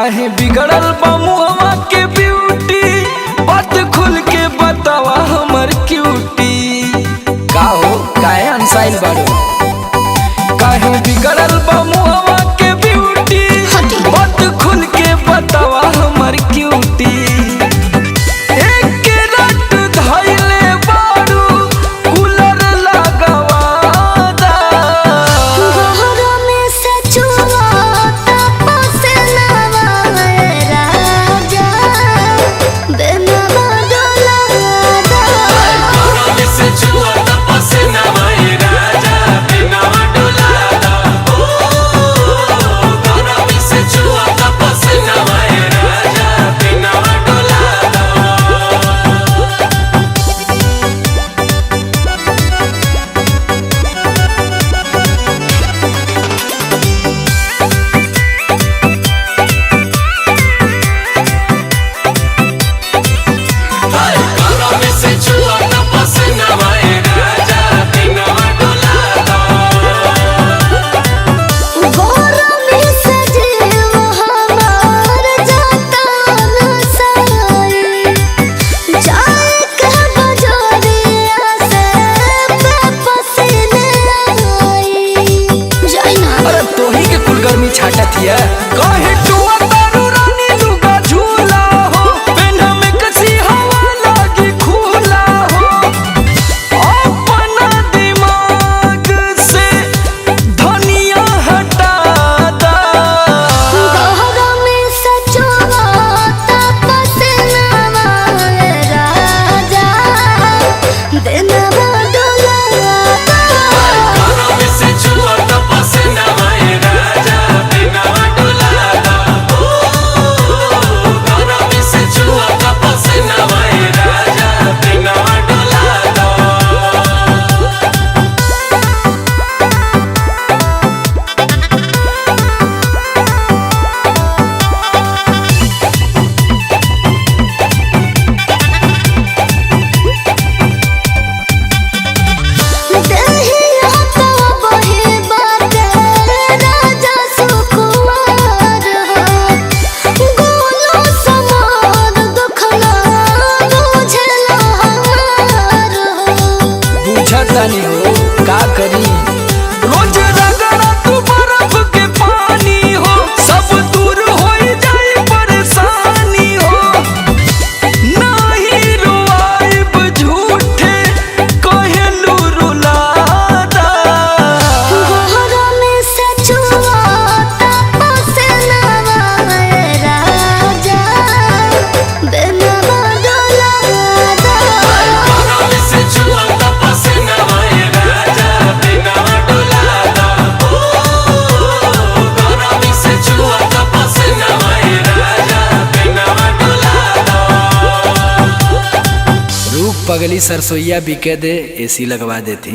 काहे बिगड़ल बा मुहवा के ब्यूटी, बात खुल के बतावा हमर क्यूटी। का हो काहे अनसाइल बाड़ो, काहे बिगड़ल बा मुहवा के ब्यूटी, बात खुल के बतावा हमर क्यूटी। काहे टुआ तारू रानी लुगा झूला हो, पेन्हा में कसी हवा लागी खुला हो। अपना दिमाग से धनिया हटा दा, गहरा में सचुआ तपस नवा राजा देनवा डोला। जानी हो का करी, रोज रगड़ा तू बर्फ के पानी हो, सब दूर हो जाए परेशानी हो। नहीं रुआइब झूठे कहलू रुलादा, गहरा में सचुआ तपस नवा राजा देनवा डोला। रूप पगली सरसोईया बिके दे एसी लगवा देती।